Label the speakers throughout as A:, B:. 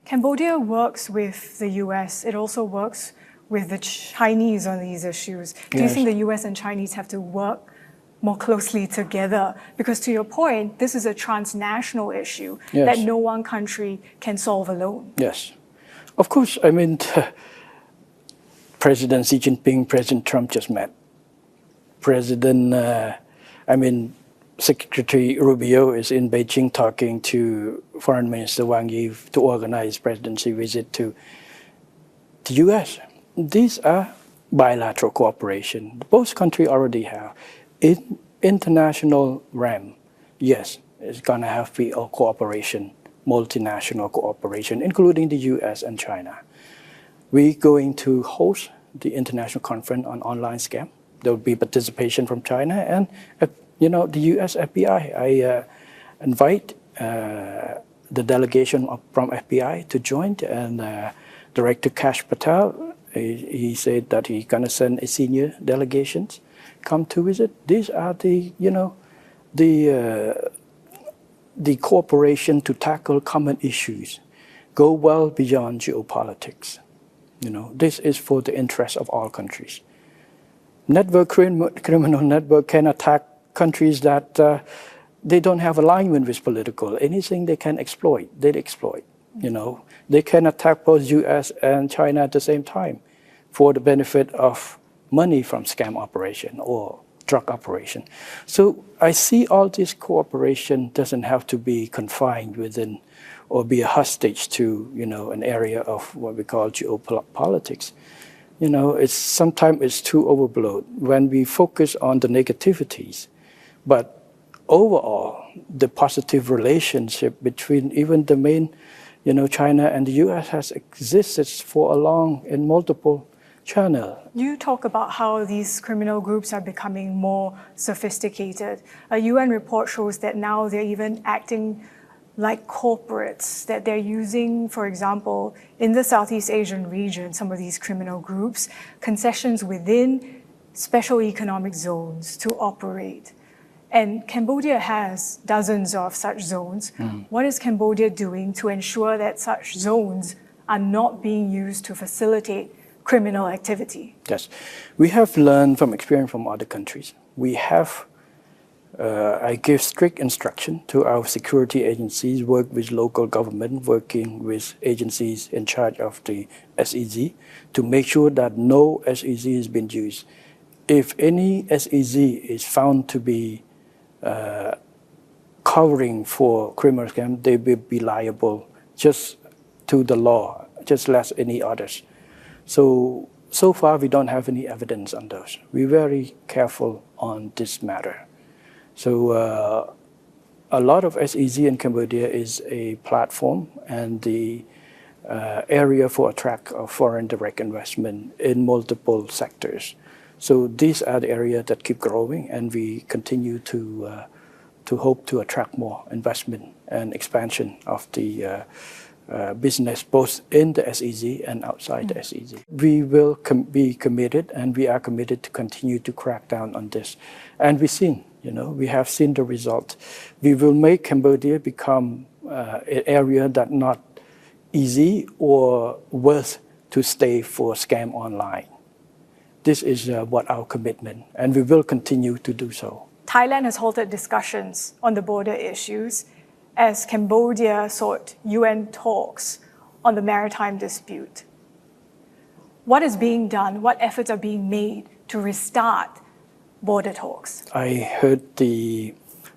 A: Cambodia works with the US. It also works with the Chinese on these issues. Do you think the US and Chinese have to work more closely together? Because to your point, this is a transnational issue that no one country can solve alone.
B: Yes. Of course, I mean, President Xi Jinping, President Trump just met. Secretary Rubio is in Beijing talking to Foreign Minister Wang Yi to organize presidency visit to the US. These are bilateral cooperation. Both countries already have. In international realm, yes, it's going to have to be a cooperation, multinational cooperation, including the US and China. We're going to host the international conference on online scam. There will be participation from China and the US FBI. I invite the delegation from FBI to join, and Director Kash Patel, he said that he's going to send a senior delegation come to visit. These are the cooperation to tackle common issues, go well beyond geopolitics. This is for the interest of all countries. Criminal network can attack countries that they don't have alignment with political. Anything they can exploit, they exploit. They can attack both US and China at the same time for the benefit of money from scam operation or drug operation. So I see all this cooperation doesn't have to be confined within or be a hostage to an area of what we call geopolitics. Sometimes it's too overblown when we focus on the negativities. But overall, the positive relationship between even the main, China and the US has existed for a long in multiple channels.
A: You talk about how these criminal groups are becoming more sophisticated. A UN report shows that now they're even acting like corporates, that they're using, for example, in the Southeast Asian region, some of these criminal groups, concessions within special economic zones to operate. And Cambodia has dozens of such zones. What is Cambodia doing to ensure that such zones are not being used to facilitate criminal activity?
B: Yes, we have learned from experience from other countries. We have, I give strict instruction to our security agencies, work with local government, working with agencies in charge of the SEZ to make sure that no SEZ has been used. If any SEZ is found to be covering for criminal scam, they will be liable just to the law, just like any others. So far we don't have any evidence on those. We're very careful on this matter. So a lot of SEZ in Cambodia is a platform and the area for attract of foreign direct investment in multiple sectors. So these are the areas that keep growing, and we continue to hope to attract more investment and expansion of the business, both in the SEZ and outside the SEZ. We will be committed, and we are committed to continue to crack down on this. And we've seen, we have seen the result. We will make Cambodia become an area that not easy or worth to stay for scam online. This is what our commitment, and we will continue to do so.
A: Thailand has halted discussions on the border issues as Cambodia sought UN talks on the maritime dispute. What is being done? What efforts are being made to restart border talks?
B: I heard the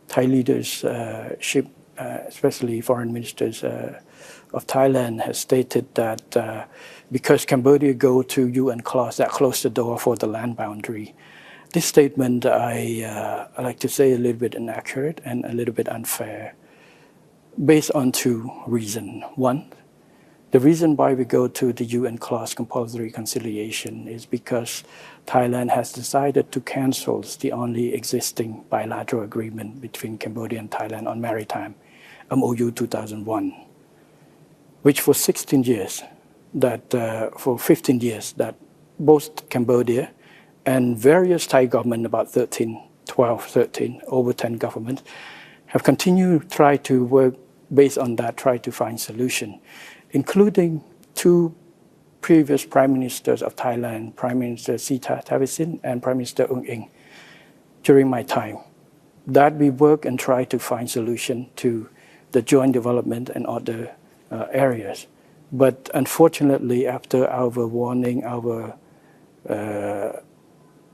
B: Thai leadership, especially foreign ministers of Thailand, has stated that because Cambodia go to UN clause that close the door for the land boundary. This statement I like to say a little bit inaccurate and a little bit unfair, based on two reasons. One, the reason why we go to the UN clause compulsory reconciliation is because Thailand has decided to cancel the only existing bilateral agreement between Cambodia and Thailand on maritime, MOU 2001, which for 16 years, for 15 years, that both Cambodia and various Thai government, about 13, over 10 governments, have continued to try to work based on that, try to find solution. including two previous Prime Ministers of Thailand, Prime Minister Sita Thavisin and Prime Minister Ung Eng, during my time, that we work and try to find solution to the joint development and other areas. But unfortunately, after our warning, our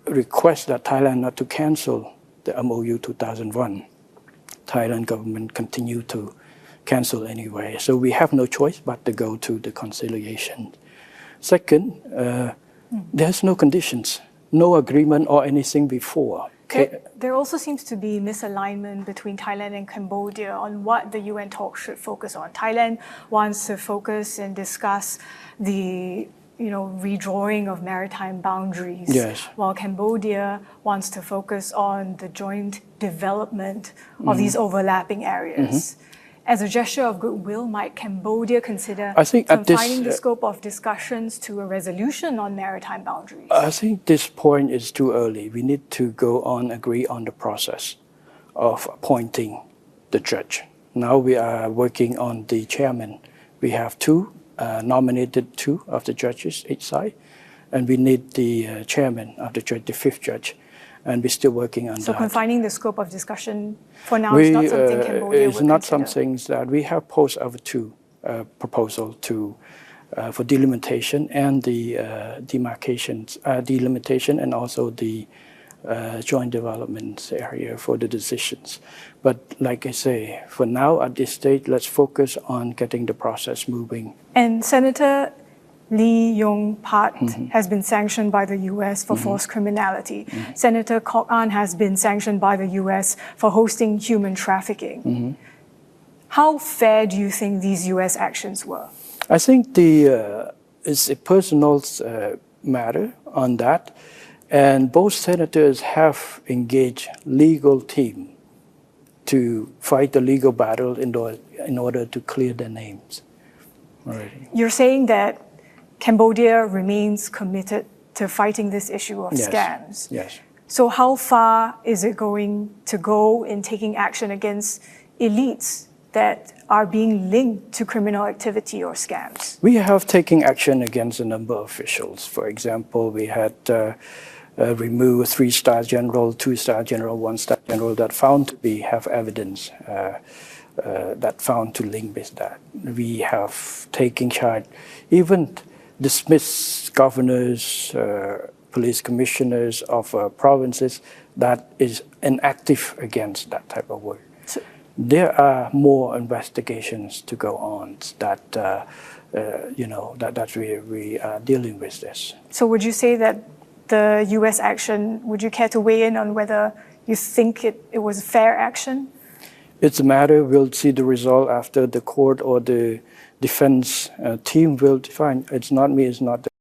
B: request that Thailand not to cancel the MOU 2001, Thailand government continued to cancel anyway. So we have no choice but to go to the conciliation. Second, there's no conditions, no agreement or anything before.
A: There also seems to be misalignment between Thailand and Cambodia on what the UN talks should focus on. Thailand wants to focus and discuss the redrawing of maritime boundaries,
B: yes,
A: while Cambodia wants to focus on the joint development of these overlapping areas. As a gesture of goodwill, might Cambodia consider confining the scope of discussions to a resolution on maritime boundaries?
B: I think this point is too early. We need to go on, agree on the process of appointing the judge. Now we are working on the chairman. We have nominated two of the judges each side, and we need the chairman of the judge, the fifth judge. And we're still working on that.
A: So confining the scope of discussion for now is not something Cambodia
B: It's
A: would
B: not
A: consider.
B: something that we have posed our two proposal for delimitation and the demarcations, delimitation and also the joint development area for the decisions. But like I say, for now at this stage, let's focus on getting the process moving.
A: And Senator Lee Yong-pat has been sanctioned by the U.S. for forced criminality. Senator Kok An has been sanctioned by the U.S. for hosting human trafficking. How fair do you think these U.S. actions were?
B: I think it's a personal matter on that, and both senators have engaged legal team to fight the legal battle in order to clear their names. Already.
A: You're saying that Cambodia remains committed to fighting this issue of scams.
B: Yes.
A: So how far is it going to go in taking action against elites that are being linked to criminal activity or scams?
B: We have taken action against a number of officials. For example, we had removed 3-star general, 2-star general, 1-star general that found to have evidence that found to link with that. We have taken charge, even dismissed governors, police commissioners of provinces that is inactive against that type of work. So, there are more investigations to go on that we are dealing with this.
A: So would you say that the U.S. action, would you care to weigh in on whether you think it was fair action?
B: It's a matter, we'll see the result after the court or the defense team will define. It's not me, it's not the